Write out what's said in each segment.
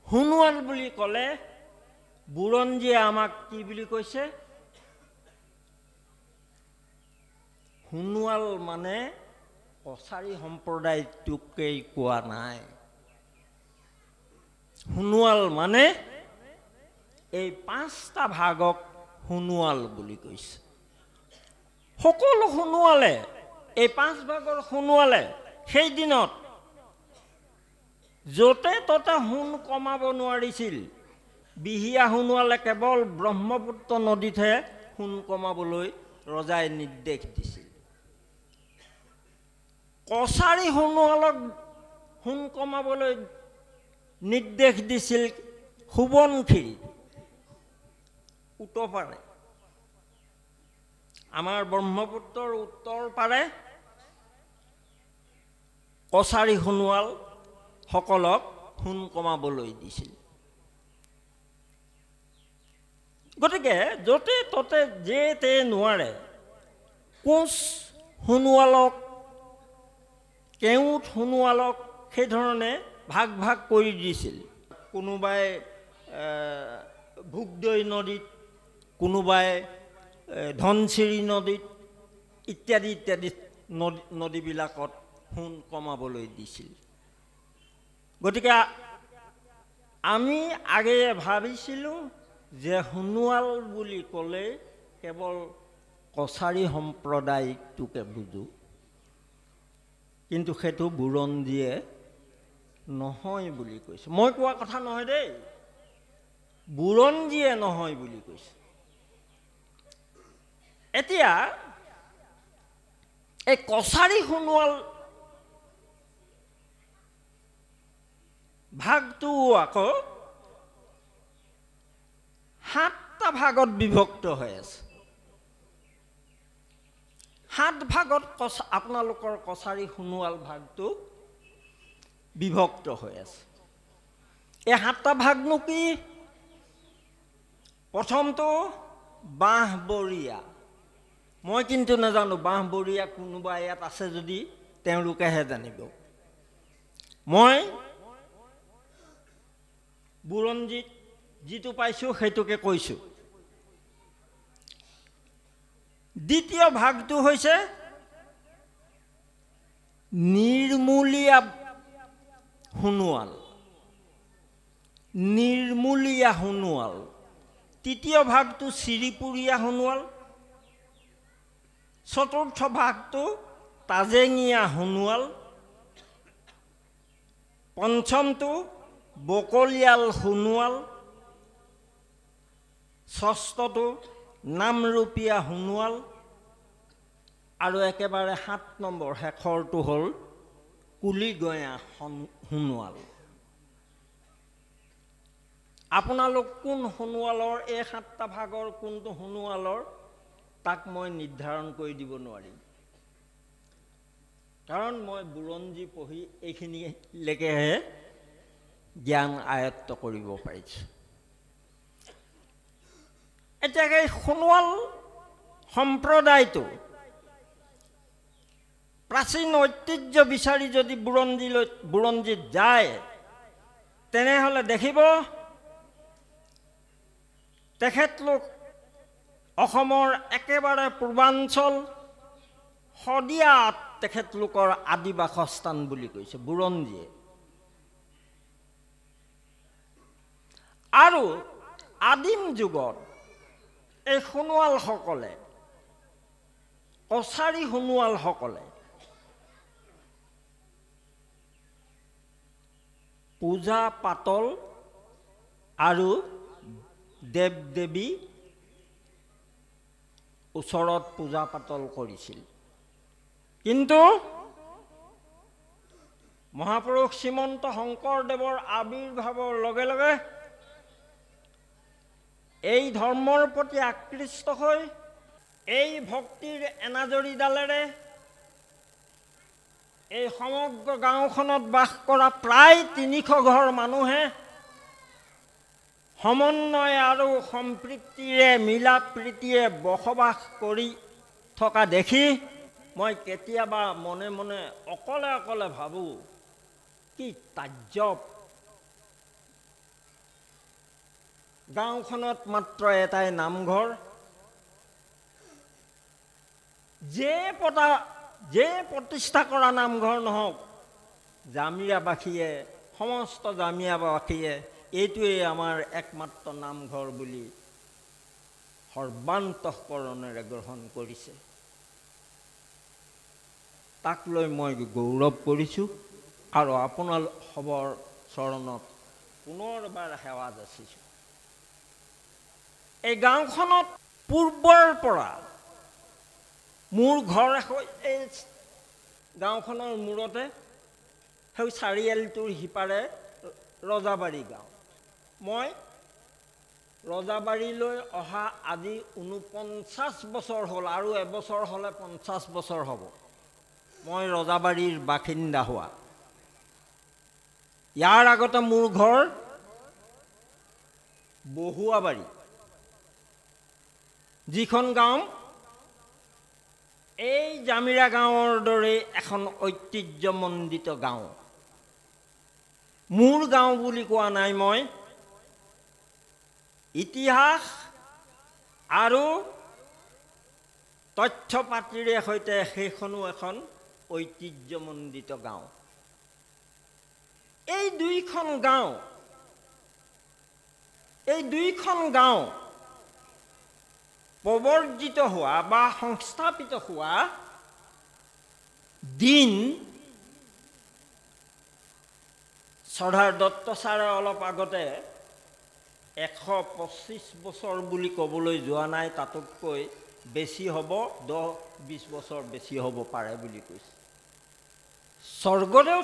সোণোৱাল বুলি ক'লে বুৰঞ্জীয়ে আমাক কি বুলি কৈছে? সোণোৱাল মানে কছাৰী সম্প্ৰদায়টোকেই কোৱা নাই। সোণোৱাল মানে এই 5টা ভাগক সোণোৱাল বুলি কৈছে। সকলো সোণোৱালে, এই 5 ভাগৰ সোণোৱালে সেই দিনত য'তে ত'তে সোণ কমাব নোৱাৰিছিল। বিহিয়া সোণোৱালে কেৱল ব্ৰহ্মপুত্ৰ নদীতহে সোণ কমাবলৈ ৰজাই নিৰ্দেশ দিছিল। কছাৰী সোণোৱালক সোণ কমাবলৈ নিৰ্দেশ দিছিল সোৱণশিৰি উত্তৰ পাৰে। আমাৰ ব্ৰহ্মপুত্ৰৰ উত্তৰ পাৰে কছাৰী সোণোৱাল সকলক সোণ কমাবলৈ দিছিল। গতিকে য'তে ত'তে যেতে নোৱাৰে কোচ সোণোৱালক, কেওট সোণোৱালক সেইধৰণে ভাগ ভাগ কৰি দিছিল। কোনোবাই ভোগদৈ নদীত, কোনোবাই ধনশিৰি নদীত ইত্যাদি ইত্যাদি নদীবিলাকত সোণ কমাবলৈ দিছিল। গতিকে আমি আগেয়ে ভাবিছিলোঁ যে সোণোৱাল বুলি ক'লে কেৱল কছাৰী সম্প্ৰদায়টোকে বুজোঁ, কিন্তু সেইটো বুৰঞ্জীয়ে নহয় বুলি কৈছে। মই কোৱা কথা নহয় দেই, বুৰঞ্জীয়ে নহয় বুলি কৈছে। এতিয়া এই কছাৰী সোণোৱাল ভাগটো আকৌ 7টা ভাগত বিভক্ত হৈ আছে। 7 ভাগত আপোনালোকৰ কছাৰী সোণোৱাল ভাগটো বিভক্ত হৈ আছে। এই 7টা ভাগনো কি? প্ৰথমটো বাঁহবৰীয়া। মই কিন্তু নাজানো, বাঁহবৰীয়া কোনোবা ইয়াত আছে যদি তেওঁলোকেহে জানিব। মই বুৰঞ্জীত যিটো পাইছোঁ সেইটোকে কৈছোঁ। দ্বিতীয় ভাগটো হৈছে নিৰ্মূলীয়া সোণোৱাল। নিৰ্মূলীয়া সোণোৱাল। তৃতীয় ভাগটো চিৰিপুৰীয়া সোণোৱাল। চতুৰ্থ ভাগটো তাজেঙীয়া সোণোৱাল। পঞ্চমটো বকলিয়াল সোণোৱাল। ষষ্ঠটো নামৰূপীয়া সোণোৱাল। আৰু একেবাৰে 7 নম্বৰ শেষৰটো হ'ল কুলিগঞা সোণোৱাল। আপোনালোক কোন সোণোৱালৰ, এই 7টা ভাগৰ কোনটো সোণোৱালৰ তাক মই নিৰ্ধাৰণ কৰি দিব নোৱাৰিম, কাৰণ মই বুৰঞ্জী পঢ়ি এইখিনিলৈকেহে জ্ঞান আয়ত্ত কৰিব পাৰিছোঁ। এতিয়া এই সোণোৱাল সম্প্ৰদায়টো প্ৰাচীন ঐতিহ্য বিচাৰি যদি বুৰঞ্জীত যায়, তেনেহ'লে দেখিব তেখেতলোক অসমৰ একেবাৰে পূৰ্বাঞ্চল শদিয়াত তেখেতলোকৰ আদি বাসস্থান বুলি কৈছে বুৰঞ্জীয়ে। আৰু আদিম যুগত এই সোণোৱালসকলে, কছাৰী সোণোৱালসকলে পূজা পাতল আৰু দেৱ দেৱী ওচৰত পূজা পাতল কৰিছিল। কিন্তু মহাপুৰুষ শ্ৰীমন্ত শংকৰদেৱৰ আবিৰ্ভাৱৰ লগে লগে এই ধৰ্মৰ প্ৰতি আকৃষ্ট হৈ এই ভক্তিৰ এনাজৰীডালেৰে এই সমগ্ৰ গাঁওখনত বাস কৰা প্ৰায় 300 ঘৰ মানুহে সমন্বয় আৰু সম্প্ৰীতিৰে মিলা প্ৰীতিৰে বসবাস কৰি থকা দেখি মই কেতিয়াবা মনে মনে অকলে অকলে ভাবোঁ, কি তাজ্জব! গাঁওখনত মাত্ৰ এটাই নামঘৰ। যে প্ৰতিষ্ঠা কৰা নামঘৰ নহওক, জামিয়াবাসীয়ে, সমস্ত জামিয়াবাসীয়ে এইটোৱেই আমাৰ একমাত্ৰ নামঘৰ বুলি সৰ্বান্তঃকৰণেৰে গ্ৰহণ কৰিছে। তাক লৈ মই গৌৰৱ কৰিছোঁ আৰু আপোনালোকৰ চৰণত পুনৰবাৰ সেৱা যাচিছোঁ। এই গাঁওখনত পূৰ্বৰ পৰা মোৰ ঘৰ এই গাঁওখনৰ মূৰতে, সেই চাৰিআলিটোৰ সিপাৰে ৰজাবাৰী গাঁও। মই ৰজাবাৰীলৈ অহা আজি ৪৯ বছৰ হ'ল, আৰু এবছৰ হ'লে ৫০ বছৰ হ'ব মই ৰজাবাৰীৰ বাসিন্দা হোৱা। ইয়াৰ আগতে মোৰ ঘৰ বহুৱাবাৰী, যিখন গাঁও এই জামিৰা গাঁৱৰ দৰে এখন ঐতিহ্যমণ্ডিত গাঁও। মোৰ গাঁও বুলি কোৱা নাই মই, ইতিহাস আৰু তথ্য পাতিৰে সৈতে সেইখনো এখন ঐতিহ্যমণ্ডিত গাঁও। এই দুইখন গাঁও প্ৰৱৰ্জিত হোৱা বা সংস্থাপিত হোৱা দিন শ্ৰদ্ধাৰ দত্ত ছাৰে অলপ আগতে ১২৫ বছৰ বুলি ক'বলৈ যোৱা নাই, তাতোতকৈ বেছি হ'ব, ১০-২০ বছৰ বেছি হ'ব পাৰে বুলি কৈছে। স্বৰ্গদেউ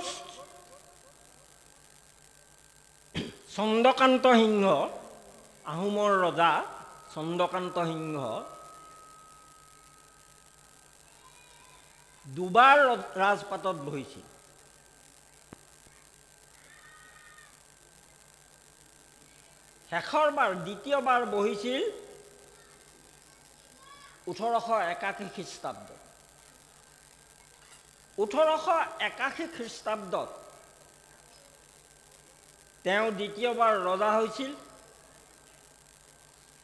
চন্দ্ৰকান্ত সিংহ, আহোমৰ ৰজা চন্দ্ৰকান্ত সিংহ দুবাৰ ৰাজপাটত বহিছিল। দ্বিতীয়বাৰ বহিছিল ১৮৮১ খ্ৰীষ্টাব্দত। ১৮৮১ খ্ৰীষ্টাব্দত তেওঁ দ্বিতীয়বাৰ ৰজা হৈছিল,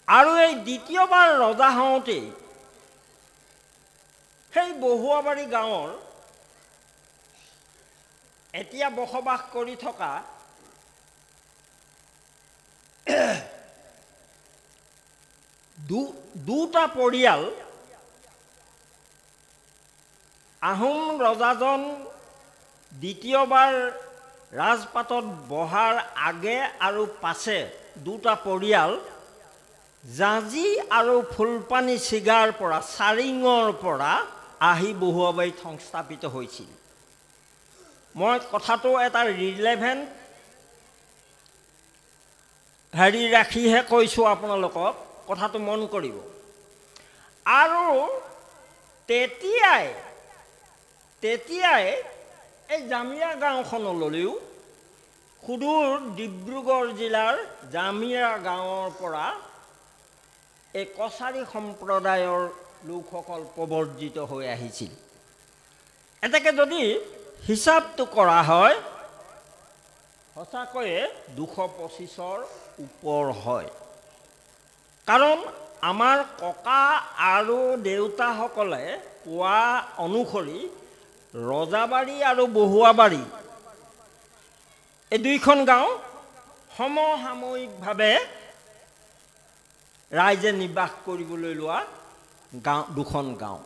আৰু এই দ্বিতীয়বাৰ ৰজা হওঁতেই সেই বহুৱাবাৰী গাঁৱৰ এতিয়া বসবাস কৰি থকা দুটা পৰিয়াল, আহোম ৰজাজন দ্বিতীয়বাৰ ৰাজপাটত বহাৰ আগে আৰু পাছে দুটা পৰিয়াল জাঁজি আৰু ফুলপানী ছিগাৰ পৰা, চাৰিঙৰ পৰা আহি বহুৱাবাৰীত সংস্থাপিত হৈছিল। মই কথাটো এটা ৰিলেভেণ্ট ৰাখিহে কৈছোঁ আপোনালোকক, কথাটো মন কৰিব। আৰু তেতিয়াই এই জামিয়া গাঁওখনলৈও সুদূৰ ডিব্ৰুগড় জিলাৰ জামিয়া গাঁৱৰ পৰা এই কছাৰী সম্প্ৰদায়ৰ লোকসকল প্ৰৱৰ্জিত হৈ আহিছিল। এনেকৈ যদি হিচাপটো কৰা হয়, সঁচাকৈয়ে ২২৫ৰ ওপৰ হয়। কাৰণ আমাৰ ককা আৰু দেউতাসকলে কোৱা অনুসৰি ৰজাবাৰী আৰু বহুৱাবাৰী এই দুইখন গাঁও সমসাময়িকভাৱে ৰাইজে নিবাস কৰিবলৈ লোৱা দুখন গাঁও।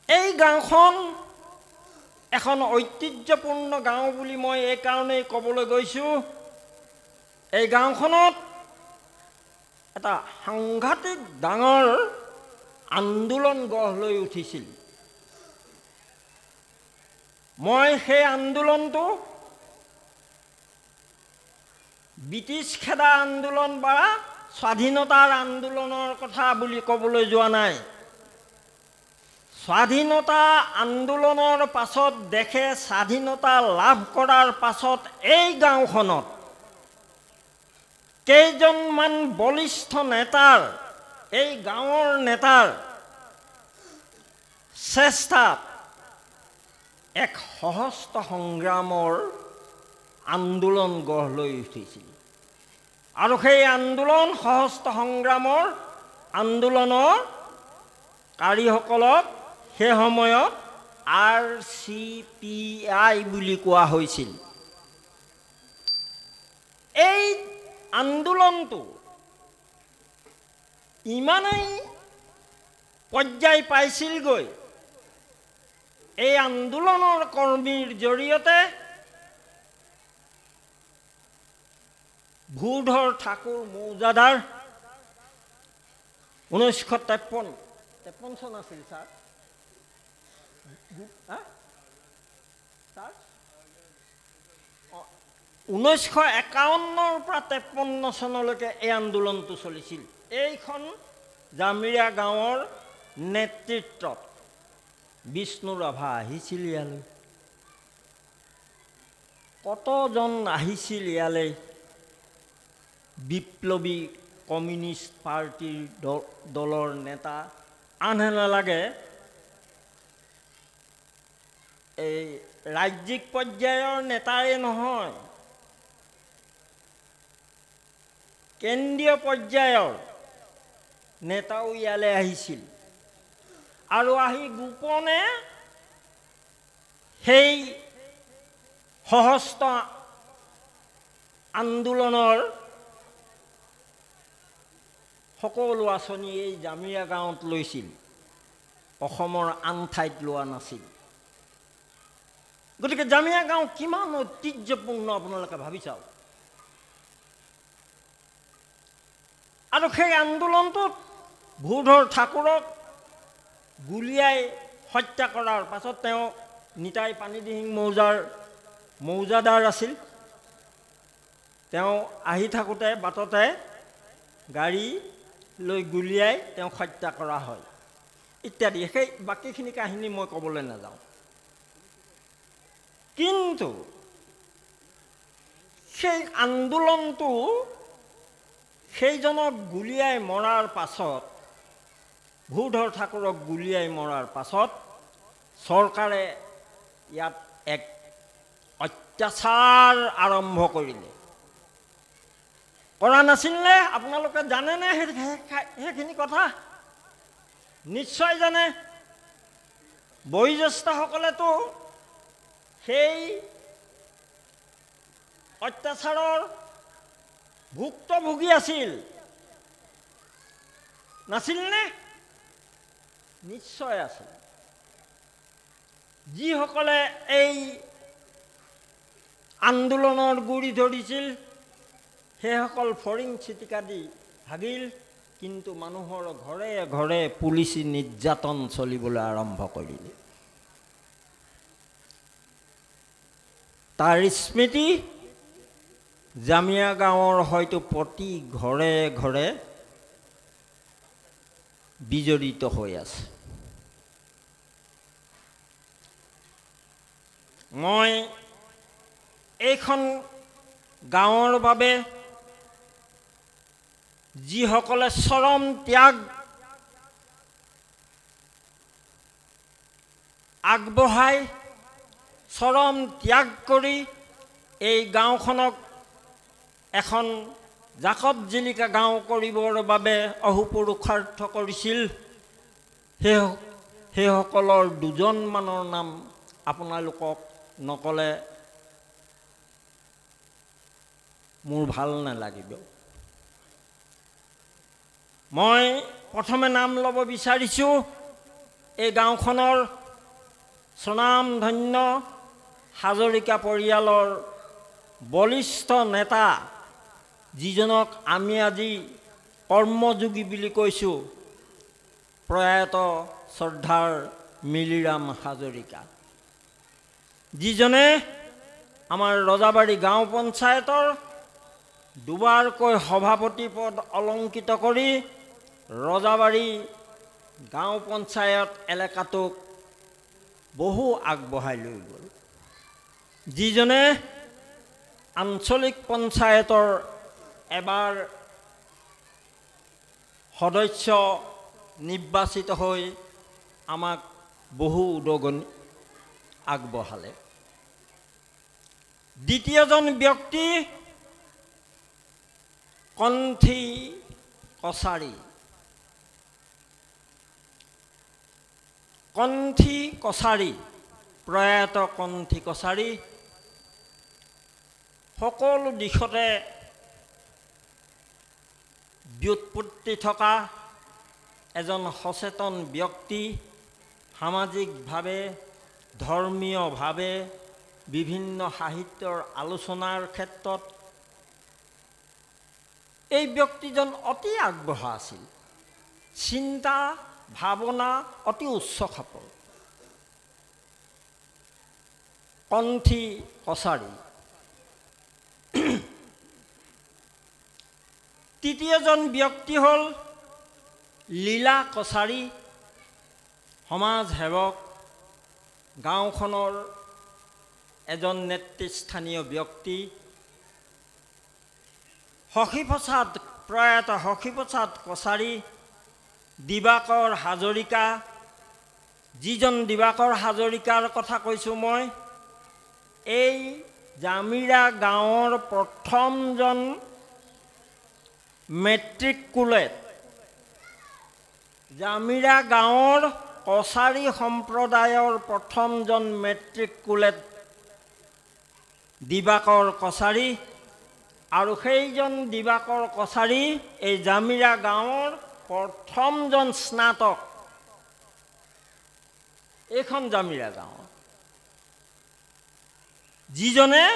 এই গাঁওখন এখন ঐতিহ্যপূৰ্ণ গাঁও বুলি মই এইকাৰণেই ক'বলৈ গৈছোঁ, এই গাঁওখনত এটা সাংঘাতিক ডাঙৰ আন্দোলন গঢ় লৈ উঠিছিল। মই সেই আন্দোলনটো ব্ৰিটিছ খেদা আন্দোলন বা স্বাধীনতাৰ আন্দোলনৰ কথা বুলি ক'বলৈ যোৱা নাই। স্বাধীনতা আন্দোলনৰ পাছত, দেশে স্বাধীনতা লাভ কৰাৰ পাছত এই গাঁওখনত কেইজনমান বলিষ্ঠ নেতাৰ, এই গাঁৱৰ নেতাৰ চেষ্টাত এক সহস্ৰ সংগ্ৰামৰ আন্দোলন গঢ় লৈ উঠিছিল। আৰু সেই আন্দোলন সহস্ৰ সংগ্ৰামৰ আন্দোলনৰ কাৰীসকলক সেই সময়ত RCPI বুলি কোৱা হৈছিল। এই আন্দোলনটো ইমানেই পৰ্যায় পাইছিলগৈ, এই আন্দোলনৰ কৰ্মীৰ জৰিয়তে ভূধৰ ঠাকুৰ মৌজাদাৰ 1953 চন আছিল ছাৰ, 1951 পৰা 53 চনলৈকে এই আন্দোলনটো চলিছিল। এইখন জামিয়া গাঁৱৰ নেতৃত্বত বিষ্ণু ৰাভা আহিছিল ইয়ালৈ। কতজন আহিছিল ইয়ালৈ বিপ্লৱী কমিউনিষ্ট পাৰ্টিৰ দলৰ নেতা, আনহে নালাগে এই ৰাজ্যিক পৰ্যায়ৰ নেতাই নহয়, কেন্দ্ৰীয় পৰ্যায়ৰ নেতাও ইয়ালৈ আহিছিল। আৰু আহি গোপনে সেই সহস্ৰ আন্দোলনৰ সকলো আঁচনি এই জামিয়া গাঁৱত লৈছিল, অসমৰ আন ঠাইত লোৱা নাছিল। গতিকে জামিয়া গাঁও কিমান ঐতিহ্যপূৰ্ণ আপোনালোকে ভাবি চাওক। আৰু সেই আন্দোলনটোত ভূধৰ ঠাকুৰক গুলীয়াই হত্যা কৰাৰ পাছত তেওঁ নিতাই পানীদিহিং মৌজাদাৰ আছিল। তেওঁ আহি থাকোঁতে বাটতে গাড়ী লৈ গুলীয়াই তেওঁক হত্যা কৰা হয় ইত্যাদি। সেই বাকীখিনি কাহিনী মই ক'বলৈ নাযাওঁ। কিন্তু সেই আন্দোলনটো সেইজনক গুলীয়াই মৰাৰ পাছত, ভূধৰ ঠাকুৰক গুলীয়াই মৰাৰ পাছত চৰকাৰে ইয়াত এক অত্যাচাৰ আৰম্ভ কৰিলে। কৰা নাছিলনে? আপোনালোকে জানেনে সেইখিনি কথা? নিশ্চয় জানে। বয়োজ্যেষ্ঠসকলেতো সেই অত্যাচাৰৰ ভুক্তভোগী আছিল, নাছিলনে? নিশ্চয় আছিল। যিসকলে এই আন্দোলনৰ গুৰি ধৰিছিল সেইসকল ফৰিং চিটিকা দি ভাগিল, কিন্তু মানুহৰ ঘৰে ঘৰে পুলিচী নিৰ্যাতন চলিবলৈ আৰম্ভ কৰিলে। তাৰ স্মৃতি জামিয়া গাঁৱৰ হয়তো প্ৰতি ঘৰে ঘৰে বিজড়িত হৈ আছে। মই এইখন গাঁৱৰ বাবে যিসকলে চৰম ত্যাগ আগবঢ়াই, চৰম ত্যাগ কৰি এই গাঁওখনক এখন জাকত জিলিকা গাঁও কৰিবৰ বাবে অহোপুৰুষাৰ্থ কৰিছিল, সেইসকলৰ দুজনমানৰ নাম আপোনালোকক নকলে মোৰ ভাল নালাগিব। মই প্ৰথমে নাম ল'ব বিচাৰিছোঁ এই গাঁওখনৰ স্বনামধন্য হাজৰিকা পৰিয়ালৰ বলিষ্ঠ নেতা, যিজনক আমি আজি কৰ্মযোগী বুলি কৈছোঁ, প্ৰয়াত শ্ৰদ্ধাৰ মিলিৰাম হাজৰিকা, যিজনে আমাৰ ৰজাবাৰী গাঁও পঞ্চায়তৰ দুবাৰকৈ সভাপতি পদ অলংকিত কৰি ৰজাবাৰী গাঁও পঞ্চায়ত এলেকাটোক বহু আগবঢ়াই লৈ গ'ল, যিজনে আঞ্চলিক পঞ্চায়তৰ এবাৰ সদস্য নিৰ্বাচিত হৈ আমাক বহু উদগনি আগবঢ়ালে। দ্বিতীয়জন ব্যক্তি কণ্ঠী কছাৰী। কণ্ঠী কছাৰী, প্ৰয়াত কণ্ঠী কছাৰী সকলো দিশতে ব্যুৎপত্তি থকা এজন সচেতন ব্যক্তি, সামাজিকভাৱে ধৰ্মীয়ভাৱে বিভিন্ন সাহিত্যৰ আলোচনাৰ ক্ষেত্ৰত এই ব্যক্তিজন অতি আগবঢ়া আছিল। চিন্তা ভাৱনা অতি উচ্চ খাপৰ। কণ্ঠী কছাৰী। তৃতীয়জন ব্যক্তি হ'ল লীলা কছাৰী, সমাজ সেৱক, গাঁওখনৰ এজন নেতৃস্থানীয় ব্যক্তি। সখীপ্ৰসাদ, প্ৰয়াত সখীপ্ৰসাদ কছাৰী, দিবাকৰ হাজৰিকা, যিজন দিবাকৰ হাজৰিকাৰ কথা কৈছোঁ মই, এই জামিৰা গাঁৱৰ প্ৰথমজন মেট্ৰিকুলেট, জামিৰা গাঁৱৰ কছাৰী সম্প্ৰদায়ৰ প্ৰথমজন মেট্ৰিকুলেট দিবাকৰ কছাৰী, আৰু সেইজন দিবাকৰ কছাৰী এই জামিৰা গাঁৱৰ প্ৰথমজন স্নাতক এইখন জামিৰা গাঁও, যিজনে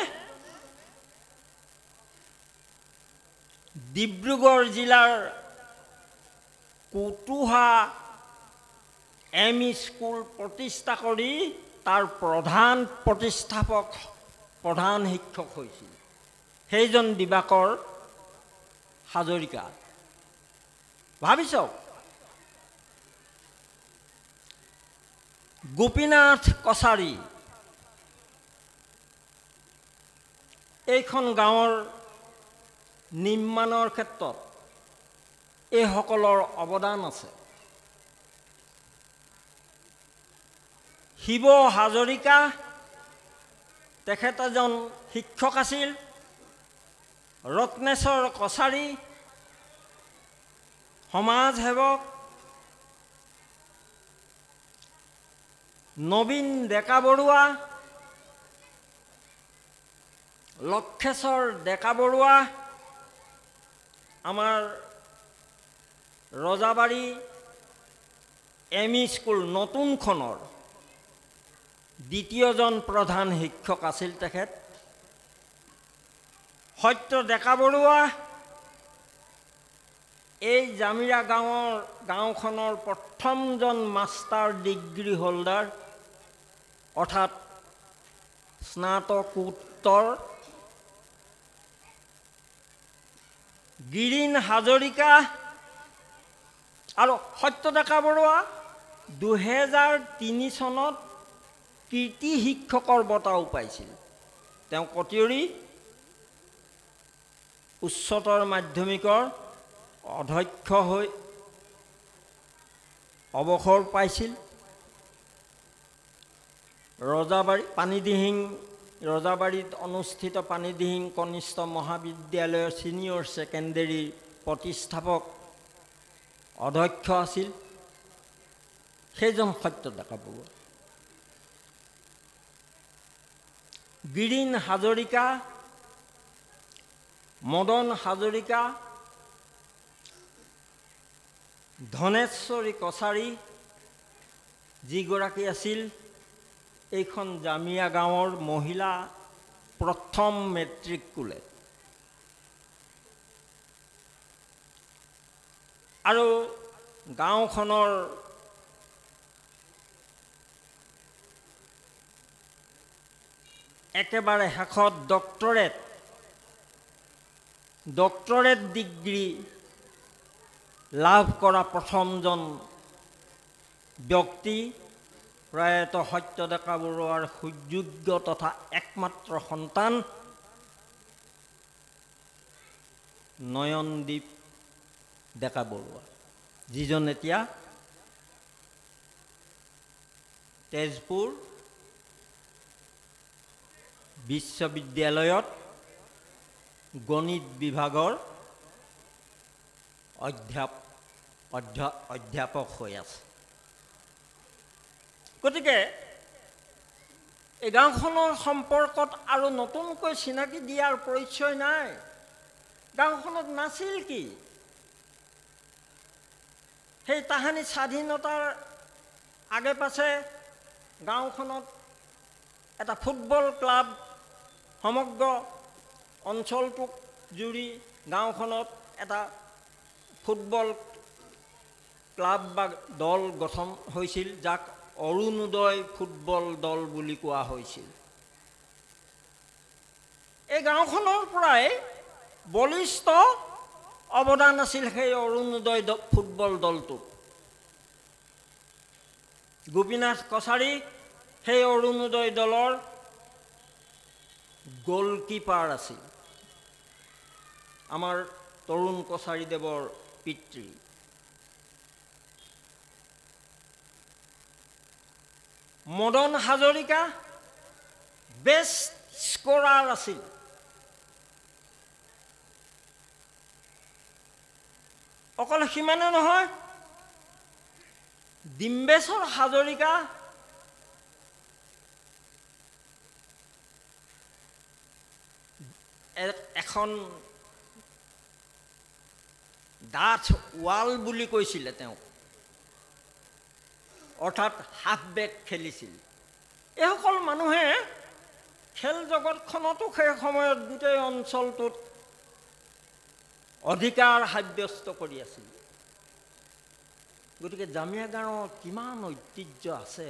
ডিব্ৰুগড় জিলাৰ কুতুহা স্কুল প্ৰতিষ্ঠা কৰি তাৰ প্ৰধান প্ৰতিষ্ঠাপক, প্ৰধান শিক্ষক হৈছিল, সেইজন দিবাকৰ হাজৰিকা। ভাবি চাওক, গোপীনাথ কছাৰী, এইখন গাঁৱৰ নিৰ্মাণৰ ক্ষেত্ৰত এইসকলৰ অৱদান আছে। শিৱ হাজৰিকা, তেখেত এজন শিক্ষক আছিল। ৰত্নেশ্বৰ কছাৰী, সমাজ সেৱক। নবীন ডেকা বৰুৱা, লক্ষেশ্বৰ ডেকা বৰুৱা, আমাৰ ৰজাবাৰী স্কুল নতুনখনৰ দ্বিতীয়জন প্ৰধান শিক্ষক আছিল তেখেত। সত্য ডেকা বৰুৱা, এই জামিৰা গাঁওখনৰ প্ৰথমজন মাষ্টাৰ ডিগ্ৰী হোল্ডাৰ, অৰ্থাৎ স্নাতকোত্তৰ। গিৰীন হাজৰিকা আৰু সত্য ডেকা বৰুৱা 2003 চনত কীৰ্তি শিক্ষকৰ বঁটাও পাইছিল। তেওঁ কটিয়ৰী উচ্চতৰ মাধ্যমিকৰ অধ্যক্ষ হৈ অৱসৰ পাইছিল। ৰজাবাৰীত অনুষ্ঠিত পানীদিহিং কনিষ্ঠ মহাবিদ্যালয়ৰ ছিনিয়ৰ ছেকেণ্ডেৰীৰ প্ৰতিষ্ঠাপক অধ্যক্ষ আছিল, সেইজন সত্য ডেকা বৰুৱা। গিৰীন হাজৰিকা, মদন হাজৰিকা, ধনেশ্বৰী কছাৰী, যিগৰাকী আছিল এইখন জামিয়া গাঁৱৰ মহিলা প্ৰথম মেট্ৰিকুলেট। আৰু গাঁওখনৰ একেবাৰে শেষত ডক্টৰেট ডিগ্ৰী লাভ কৰা প্ৰথমজন ব্যক্তি, প্ৰয়াত সত্য ডেকা বৰুৱাৰ সুযোগ্য তথা একমাত্ৰ সন্তান নয়নদীপ ডেকা বৰুৱা, যিজন এতিয়া তেজপুৰ বিশ্ববিদ্যালয়ত গণিত বিভাগৰ অধ্যাপক হৈ আছে। গতিকে এই গাঁওখনৰ সম্পৰ্কত আৰু নতুনকৈ চিনাকি দিয়াৰ পৰিচয় নাই। গাঁওখনত নাছিল কি? সেই তাহানি স্বাধীনতাৰ আগে পাছে গাঁওখনত এটা ফুটবল ক্লাব, সমগ্ৰ অঞ্চলটোক জুৰি গাঁওখনত এটা ফুটবল ক্লাব বা দল গঠন হৈছিল, যাক অৰুণোদয় ফুটবল দল বুলি কোৱা হৈছিল। এই গাঁওখনৰ পৰাই বলিষ্ঠ অৱদান আছিল সেই অৰুণোদয় ফুটবল দলটোত। গোপীনাথ কছাৰী সেই অৰুণোদয় দলৰ গ'লকিপাৰ আছিল, আমাৰ তৰুণ কছাৰীদেৱৰ পিতৃ। মদন হাজৰিকা বেষ্ট স্ক'ৰাৰ আছিল। অকল সিমানে নহয়, ডিম্বেশ্বৰ হাজৰিকা এখন ডাঠ ৱাল বুলি কৈছিলে তেওঁক, অৰ্থাৎ হাফ বেক খেলিছিল। এইসকল মানুহে খেল জগতখনতো সেই সময়ত গোটেই অঞ্চলটোত অধিকাৰ সাব্যস্ত কৰি আছিল। গতিকে জামিয়া গাঁৱৰ কিমান ঐতিহ্য আছে,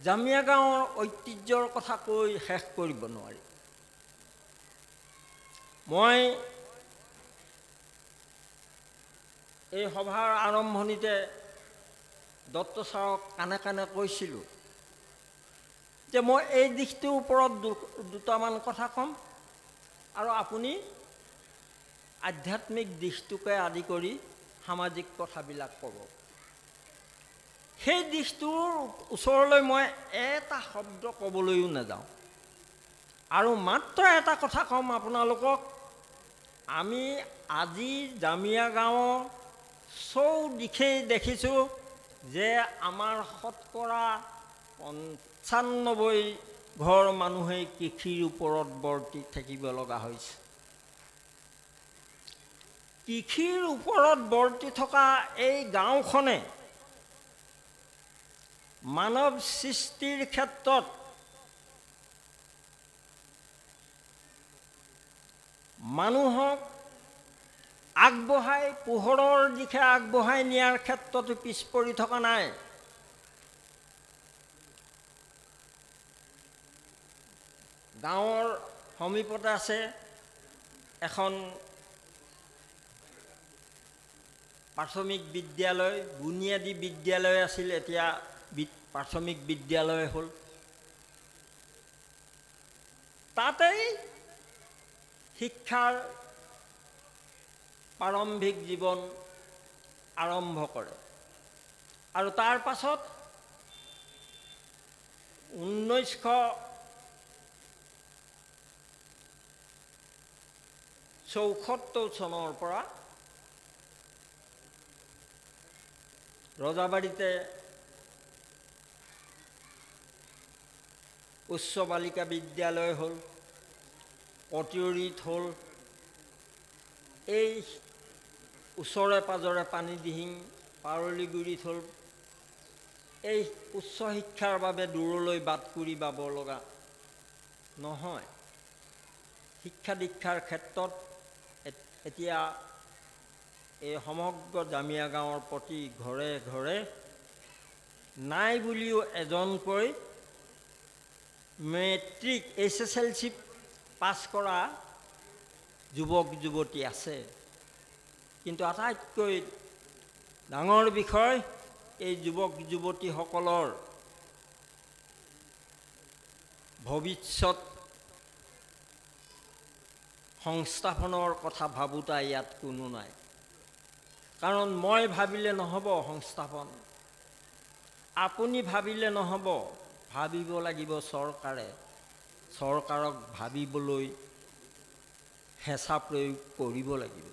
জামিয়া গাঁৱৰ ঐতিহ্যৰ কথা কৈ শেষ কৰিব নোৱাৰি। মই এই সভাৰ আৰম্ভণিতে দত্ত ছাৰক কাণে কাণে কৈছিলোঁ যে মই এই দিশটোৰ ওপৰত দুটামান কথা ক'ম, আৰু আপুনি আধ্যাত্মিক দিশটোকে আদি কৰি সামাজিক কথাবিলাক ক'ব। সেই দিশটোৰ ওচৰলৈ মই এটা শব্দ ক'বলৈও নাযাওঁ, আৰু মাত্ৰ এটা কথা ক'ম আপোনালোকক। আমি আজি জামিয়া গাঁৱৰ চৌদিশেই দেখিছোঁ যে আমাৰ শতকৰা 95 ঘৰ মানুহেই কৃষিৰ ওপৰত বৰ্তি থাকিব লগা হৈছে। কৃষিৰ ওপৰত বৰ্তি থকা এই গাঁওখনে মানৱ সৃষ্টিৰ ক্ষেত্ৰত মানুহক পোহৰৰ দিশে আগবঢ়াই নিয়াৰ ক্ষেত্ৰতো পিছ পৰি থকা নাই। গাঁৱৰ সমীপতে আছে এখন প্ৰাথমিক বিদ্যালয়, বুনিয়াদী বিদ্যালয় আছিল, এতিয়া প্ৰাথমিক বিদ্যালয় হ'ল। তাতেই শিক্ষাৰ প্ৰাৰম্ভিক জীৱন আৰম্ভ কৰে, আৰু তাৰ পাছত 1974 চনৰ পৰা ৰজাবাৰীতে উচ্চ বালিকা বিদ্যালয় হ'ল, কটিয়ৰিত হ'ল, এই ওচৰে পাজৰে পানীদিহিং পাৰলিগুৰিত হ'ল। এই উচ্চ শিক্ষাৰ বাবে দূৰলৈ বাটকুৰি বাব লগা নহয়। শিক্ষা দীক্ষাৰ ক্ষেত্ৰত এতিয়া এই সমগ্ৰ জামিয়া গাঁৱৰ প্ৰতি ঘৰে ঘৰে নাই বুলিও এজনকৈ মেট্ৰিক SSLC পাছ কৰা যুৱক যুৱতী আছে। কিন্তু আটাইতকৈ ডাঙৰ বিষয়, এই যুৱক যুৱতীসকলৰ ভৱিষ্যত সংস্থাপনৰ কথা ভাবোঁতা ইয়াত কোনো নাই। কাৰণ মই ভাবিলে নহ'ব সংস্থাপন, আপুনি ভাবিলে নহ'ব, ভাবিব লাগিব চৰকাৰে। চৰকাৰক ভাবিবলৈ হেঁচা প্ৰয়োগ কৰিব লাগিব।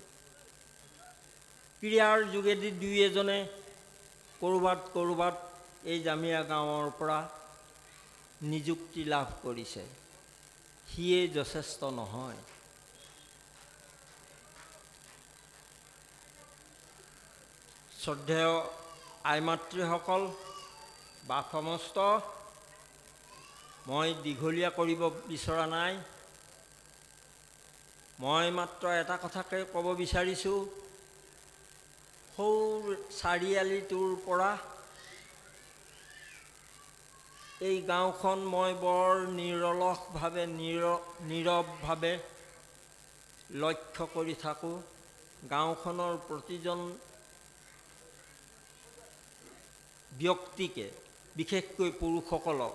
ক্ৰিয়াৰ যোগেদি দুই এজনে ক'ৰবাত এই জামিয়া গাঁৱৰ পৰা নিযুক্তি লাভ কৰিছে, সিয়ে যথেষ্ট নহয়। শ্ৰদ্ধেয় আই মাতৃসকল বা সমস্ত, মই দীঘলীয়া কৰিব বিচৰা নাই। মই মাত্ৰ এটা কথাকে ক'ব বিচাৰিছোঁ, সৌ চাৰিআলিটোৰ পৰা এই গাঁওখন মই বৰ নিৰলসভাৱে নীৰৱভাৱে লক্ষ্য কৰি থাকোঁ। গাঁওখনৰ প্ৰতিজন ব্যক্তিকে, বিশেষকৈ পুৰুষসকলক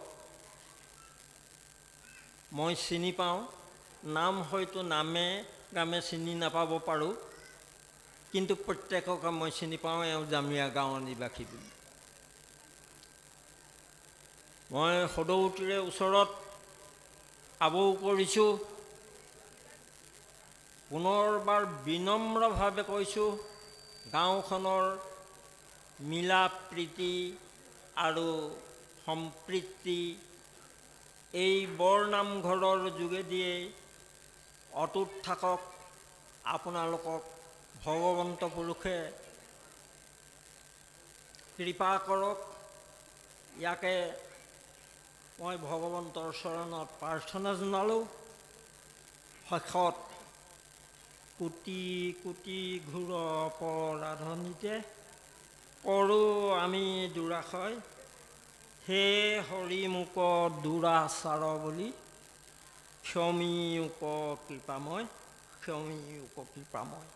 মই চিনি পাওঁ। নাম হয়তো নামে গামে চিনি নাপাব পাৰোঁ, কিন্তু প্ৰত্যেককে মই চিনি পাওঁ এওঁ জামিয়া গাঁৱৰ নিবাসী বুলি। মই সদৌতিৰে ওচৰত আবৌ কৰিছোঁ, পুনৰবাৰ বিনম্ৰভাৱে কৈছোঁ, গাঁওখনৰ মিলা প্ৰীতি আৰু সম্প্ৰীতি এই বৰনামঘৰৰ যোগেদিয়েই অটুট থাকক। আপোনালোকক ভগৱন্ত পুৰুষে কৃপা কৰক। ইয়াকে মই ভগৱন্তৰ চৰণত প্ৰাৰ্থনা জনালোঁ। শেষত কোটি কোটি ঘূৰ পৰাধনীতে কৰোঁ আমি দুৰাশয়, হে হৰি মোক দুৰাচাৰ বুলি, ক্ষমী উপ কৃপাময়, ক্ষমী উপ কৃপাময়।